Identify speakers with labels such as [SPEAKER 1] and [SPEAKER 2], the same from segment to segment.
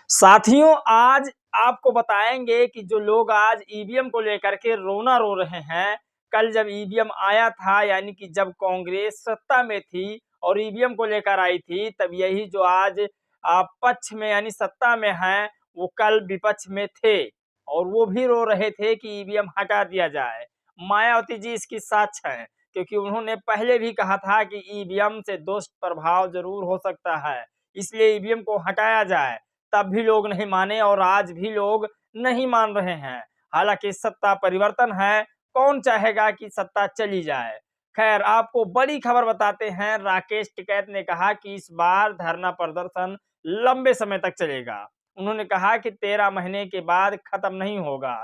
[SPEAKER 1] साथियों, आज आपको बताएंगे कि जो लोग आज ईवीएम को लेकर के रोना रो रहे हैं। कल जब ईवीएम आया था, यानी कि जब कांग्रेस सत्ता में थी और ईवीएम को लेकर आई थी, तब यही जो आज पक्ष में यानी सत्ता में हैं, वो कल विपक्ष में थे और वो भी रो रहे थे कि ईवीएम हटा दिया जाए। मायावती जी इसकी साक्ष्य हैं, क्योंकि उन्होंने पहले भी कहा था कि ईवीएम से दुष्प्रभाव जरूर हो सकता है, इसलिए ईवीएम को हटाया जाए। तब भी लोग नहीं माने और आज भी लोग नहीं मान रहे हैं। हालांकि सत्ता परिवर्तन है, कौन चाहेगा कि सत्ता चली जाए। खैर, आपको बड़ी खबर बताते हैं। राकेश टिकैत ने कहा कि इस बार धरना प्रदर्शन लंबे समय तक चलेगा। उन्होंने कहा कि 13 महीने के बाद खत्म नहीं होगा।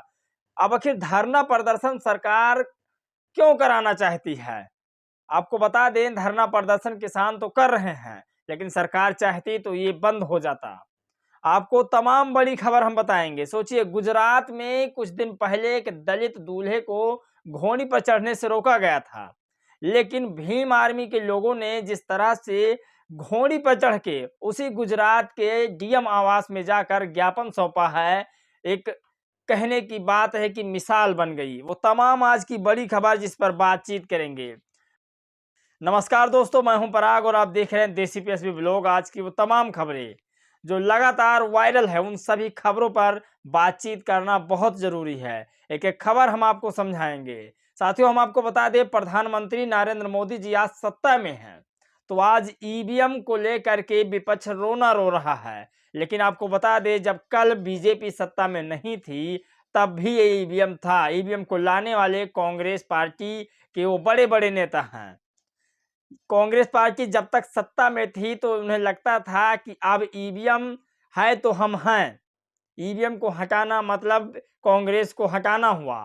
[SPEAKER 1] अब आखिर धरना प्रदर्शन सरकार क्यों कराना चाहती है? आपको बता दें, धरना प्रदर्शन किसान तो कर रहे हैं, लेकिन सरकार चाहती तो ये बंद हो जाता। आपको तमाम बड़ी खबर हम बताएंगे। सोचिए, गुजरात में कुछ दिन पहले एक दलित दूल्हे को घोड़ी पर चढ़ने से रोका गया था, लेकिन भीम आर्मी के लोगों ने जिस तरह से घोड़ी पर चढ़ के उसी गुजरात के डीएम आवास में जाकर ज्ञापन सौंपा है, एक कहने की बात है कि मिसाल बन गई। वो तमाम आज की बड़ी खबर जिस पर बातचीत करेंगे। नमस्कार दोस्तों, मैं हूं पराग और आप देख रहे हैं देसी पीएसबी ब्लॉग। आज की वो तमाम खबरें जो लगातार वायरल है, उन सभी खबरों पर बातचीत करना बहुत जरूरी है। एक एक खबर हम आपको समझाएंगे। साथियों, हम आपको बता दें, प्रधानमंत्री नरेंद्र मोदी जी आज सत्ता में हैं, तो आज ईवीएम को लेकर के विपक्ष रोना रो रहा है। लेकिन आपको बता दें, जब कल बीजेपी सत्ता में नहीं थी, तब भी ये ईवीएम था। ईवीएम को लाने वाले कांग्रेस पार्टी के वो बड़े बड़े नेता हैं। कांग्रेस पार्टी जब तक सत्ता में थी तो उन्हें लगता था कि अब ईवीएम है तो हम हैं। ईवीएम को हटाना मतलब कांग्रेस को हटाना हुआ।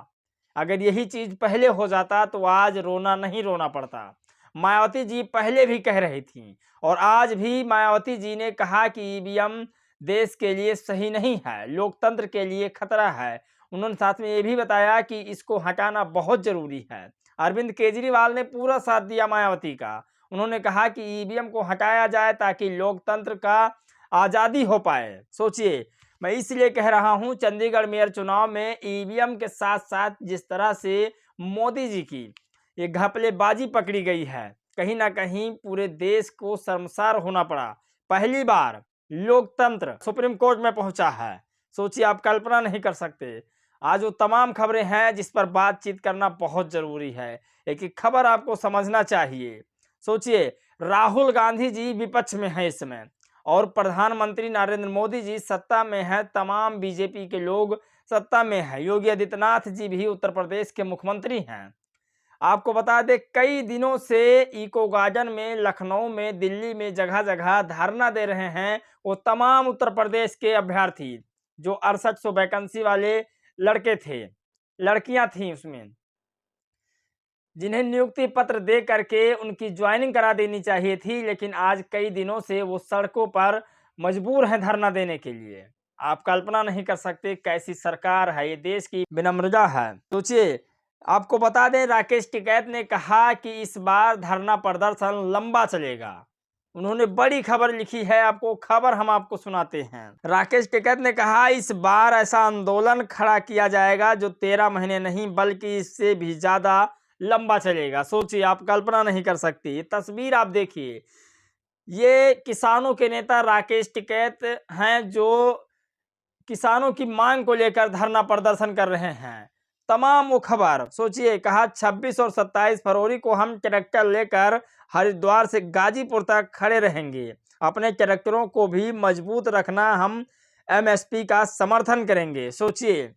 [SPEAKER 1] अगर यही चीज पहले हो जाता तो आज रोना नहीं रोना पड़ता। मायावती जी पहले भी कह रही थी और आज भी मायावती जी ने कहा कि ईवीएम देश के लिए सही नहीं है, लोकतंत्र के लिए खतरा है। उन्होंने साथ में ये भी बताया कि इसको हटाना बहुत जरूरी है। अरविंद केजरीवाल ने पूरा साथ दिया मायावती का। उन्होंने कहा कि ईवीएम को हटाया जाए ताकि लोकतंत्र का आज़ादी हो पाए। सोचिए, मैं इसलिए कह रहा हूं, चंडीगढ़ मेयर चुनाव में ईवीएम के साथ साथ जिस तरह से मोदी जी की ये घपलेबाजी पकड़ी गई है, कहीं ना कहीं पूरे देश को शर्मसार होना पड़ा। पहली बार लोकतंत्र सुप्रीम कोर्ट में पहुंचा है। सोचिए, आप कल्पना नहीं कर सकते। आज वो तमाम खबरें हैं जिस पर बातचीत करना बहुत जरूरी है। एक एक खबर आपको समझना चाहिए। सोचिए, राहुल गांधी जी विपक्ष में हैं इस समय और प्रधानमंत्री नरेंद्र मोदी जी सत्ता में हैं। तमाम बीजेपी के लोग सत्ता में हैं। योगी आदित्यनाथ जी भी उत्तर प्रदेश के मुख्यमंत्री हैं। आपको बता दें, कई दिनों से इको गार्डन में, लखनऊ में, दिल्ली में जगह जगह धरना दे रहे हैं वो तमाम उत्तर प्रदेश के अभ्यर्थी जो 6800 वैकेंसी वाले लड़के थे, लड़कियां थी उसमें, जिन्हें नियुक्ति पत्र दे करके उनकी ज्वाइनिंग करा देनी चाहिए थी। लेकिन आज कई दिनों से वो सड़कों पर मजबूर हैं धरना देने के लिए। आप कल्पना नहीं कर सकते कैसी सरकार है, ये देश की विनम्रता है। सोचिए, आपको बता दें, राकेश टिकैत ने कहा कि इस बार धरना प्रदर्शन लंबा चलेगा। उन्होंने बड़ी खबर लिखी है, आपको खबर हम आपको सुनाते हैं। राकेश टिकैत ने कहा, इस बार ऐसा आंदोलन खड़ा किया जाएगा जो 13 महीने नहीं बल्कि इससे भी ज्यादा लंबा चलेगा। सोचिए, आप कल्पना नहीं कर सकती। ये तस्वीर आप देखिए, ये किसानों के नेता राकेश टिकैत हैं जो किसानों की मांग को लेकर धरना प्रदर्शन कर रहे हैं। तमाम वो खबर सोचिए, कहा 26 और 27 फरवरी को हम ट्रैक्टर लेकर हरिद्वार से गाजीपुर तक खड़े रहेंगे। अपने ट्रैक्टरों को भी मजबूत रखना, हम एमएसपी का समर्थन करेंगे। सोचिए,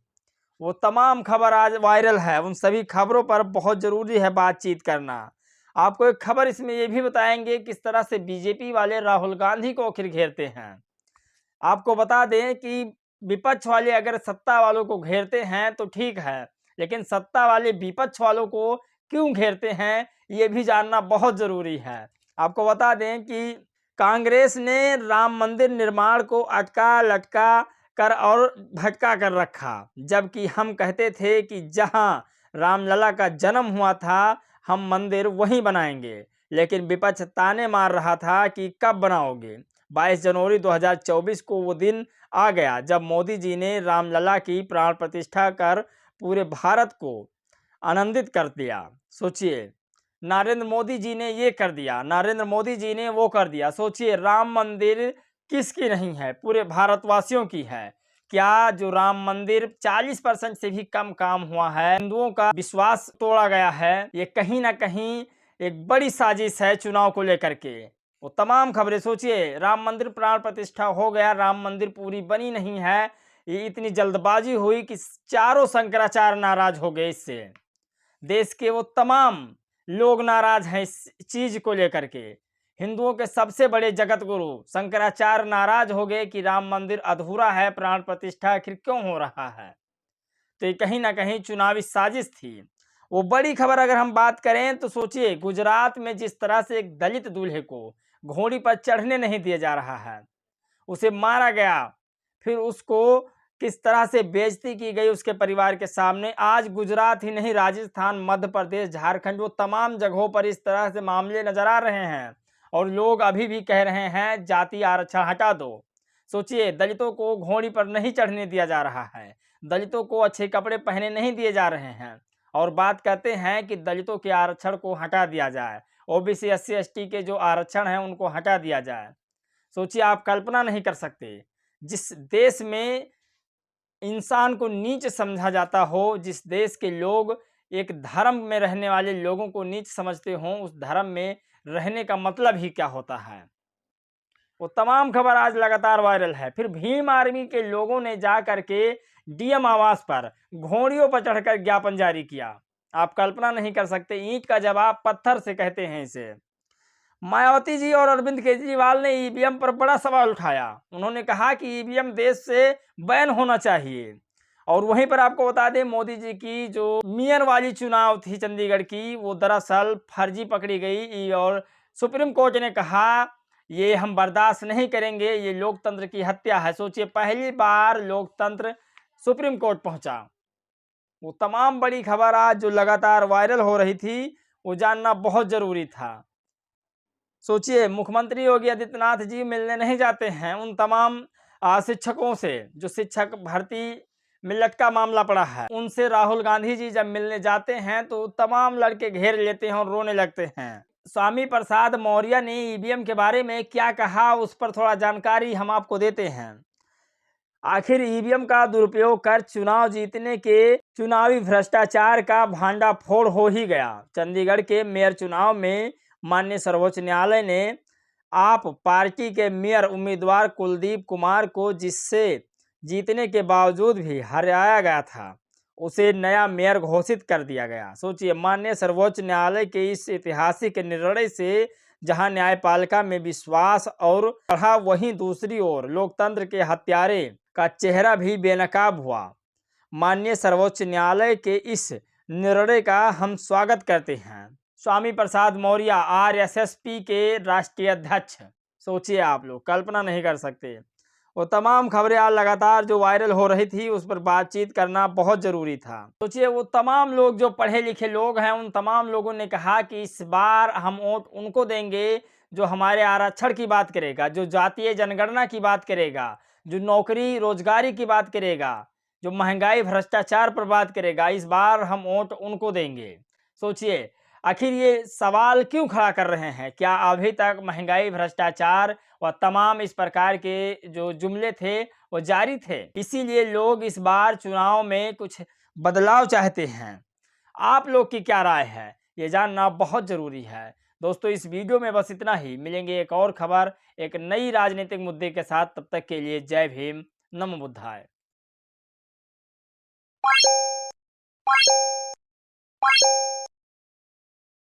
[SPEAKER 1] वो तमाम खबर आज वायरल है। उन सभी खबरों पर बहुत जरूरी है बातचीत करना। आपको एक खबर इसमें ये भी बताएंगे किस तरह से बीजेपी वाले राहुल गांधी को आखिर घेरते हैं। आपको बता दें कि विपक्ष वाले अगर सत्ता वालों को घेरते हैं तो ठीक है, लेकिन सत्ता वाले विपक्ष वालों को क्यों घेरते हैं, ये भी जानना बहुत जरूरी है। आपको बता दें कि कांग्रेस ने राम मंदिर निर्माण को अटका लटका कर और भटका कर रखा, जबकि हम कहते थे कि जहां रामलला का जन्म हुआ था हम मंदिर वहीं बनाएंगे। लेकिन विपक्ष ताने मार रहा था कि कब बनाओगे। 22 जनवरी 2024 को वो दिन आ गया जब मोदी जी ने रामलला की प्राण प्रतिष्ठा कर पूरे भारत को आनंदित कर दिया। सोचिए, नरेंद्र मोदी जी ने ये कर दिया, नरेंद्र मोदी जी ने वो कर दिया। सोचिए, राम मंदिर किसकी नहीं है? पूरे भारतवासियों की है। क्या जो राम मंदिर 40% से भी कम काम हुआ है, हिंदुओं का विश्वास तोड़ा गया है, ये कहीं ना कहीं एक बड़ी साजिश है चुनाव को लेकर के। वो तमाम खबरें सोचिए, राम मंदिर प्राण प्रतिष्ठा हो गया, राम मंदिर पूरी बनी नहीं है, ये इतनी जल्दबाजी हुई कि चारों शंकराचार्य नाराज हो गए। इससे देश के वो तमाम लोग नाराज हैं इस चीज को लेकर के। हिंदुओं के सबसे बड़े जगत गुरु शंकराचार्य नाराज हो गए कि राम मंदिर अधूरा है, प्राण प्रतिष्ठा आखिर क्यों हो रहा है। तो ये कहीं ना कहीं चुनावी साजिश थी। वो बड़ी खबर अगर हम बात करें तो सोचिए, गुजरात में जिस तरह से एक दलित दूल्हे को घोड़ी पर चढ़ने नहीं दिया जा रहा है, उसे मारा गया, फिर उसको किस तरह से बेइज्जती की गई उसके परिवार के सामने। आज गुजरात ही नहीं, राजस्थान, मध्य प्रदेश, झारखंड, वो तमाम जगहों पर इस तरह से मामले नजर आ रहे हैं और लोग अभी भी कह रहे हैं जाति आरक्षण हटा दो। सोचिए, दलितों को घोड़ी पर नहीं चढ़ने दिया जा रहा है, दलितों को अच्छे कपड़े पहने नहीं दिए जा रहे हैं और बात कहते हैं कि दलितों के आरक्षण को हटा दिया जाए, ओबीसी, एससी, एसटी के जो आरक्षण हैं उनको हटा दिया जाए। सोचिए, आप कल्पना नहीं कर सकते, जिस देश में इंसान को नीच समझा जाता हो, जिस देश के लोग एक धर्म में रहने वाले लोगों को नीच समझते हों, उस धर्म में रहने का मतलब ही क्या होता है। वो तमाम खबर आज लगातार वायरल है। फिर भीम आर्मी के लोगों ने जा करके डीएम आवास पर घोड़ियों पर चढ़कर ज्ञापन जारी किया। आप कल्पना नहीं कर सकते, ईंट का जवाब पत्थर से कहते हैं इसे। मायावती जी और अरविंद केजरीवाल ने ईवीएम पर बड़ा सवाल उठाया। उन्होंने कहा कि ईवीएम देश से बैन होना चाहिए। और वहीं पर आपको बता दें, मोदी जी की जो मेयर वाली चुनाव थी चंडीगढ़ की, वो दरअसल फर्जी पकड़ी गई और सुप्रीम कोर्ट ने कहा ये हम बर्दाश्त नहीं करेंगे, ये लोकतंत्र की हत्या है। सोचिए, पहली बार लोकतंत्र सुप्रीम कोर्ट पहुंचा। वो तमाम बड़ी खबर आज जो लगातार वायरल हो रही थी, वो जानना बहुत जरूरी था। सोचिए, मुख्यमंत्री योगी आदित्यनाथ जी मिलने नहीं जाते हैं उन तमाम शिक्षकों से जो शिक्षक भर्ती में लटका मामला पड़ा है, उनसे राहुल गांधी जी जब मिलने जाते हैं तो तमाम लड़के घेर लेते हैं और रोने लगते हैं। स्वामी प्रसाद मौर्य ने ईवीएम के बारे में क्या कहा, उस पर थोड़ा जानकारी हम आपको देते हैं। आखिर ईवीएम का दुरुपयोग कर चुनाव जीतने के चुनावी भ्रष्टाचार का भांडाफोड़ हो ही गया। चंडीगढ़ के मेयर चुनाव में माननीय सर्वोच्च न्यायालय ने आप पार्टी के मेयर उम्मीदवार कुलदीप कुमार को, जिससे जीतने के बावजूद भी हराया गया था, उसे नया मेयर घोषित कर दिया गया। सोचिए, माननीय सर्वोच्च न्यायालय के इस ऐतिहासिक निर्णय से जहां न्यायपालिका में विश्वास और बढ़ा, वहीं दूसरी ओर लोकतंत्र के हत्यारे का चेहरा भी बेनकाब हुआ। माननीय सर्वोच्च न्यायालय के इस निर्णय का हम स्वागत करते हैं। स्वामी प्रसाद मौर्य आरएसएसपी के राष्ट्रीय अध्यक्ष। सोचिए, आप लोग कल्पना नहीं कर सकते। वो तमाम खबरें आज लगातार जो वायरल हो रही थी, उस पर बातचीत करना बहुत जरूरी था। सोचिए, वो तमाम लोग जो पढ़े लिखे लोग हैं, उन तमाम लोगों ने कहा कि इस बार हम वोट उनको देंगे जो हमारे आरक्षण की बात करेगा, जो जातीय जनगणना की बात करेगा, जो नौकरी रोजगारी की बात करेगा, जो महंगाई भ्रष्टाचार पर बात करेगा। इस बार हम वोट उनको देंगे। सोचिए, आखिर ये सवाल क्यों खड़ा कर रहे हैं? क्या अभी तक महंगाई, भ्रष्टाचार व तमाम इस प्रकार के जो जुमले थे वो जारी थे? इसीलिए लोग इस बार चुनाव में कुछ बदलाव चाहते हैं। आप लोग की क्या राय है, ये जानना बहुत जरूरी है। दोस्तों, इस वीडियो में बस इतना ही। मिलेंगे एक और खबर, एक नई राजनीतिक मुद्दे के साथ। तब तक के लिए जय भीम, नमो बुद्धाय।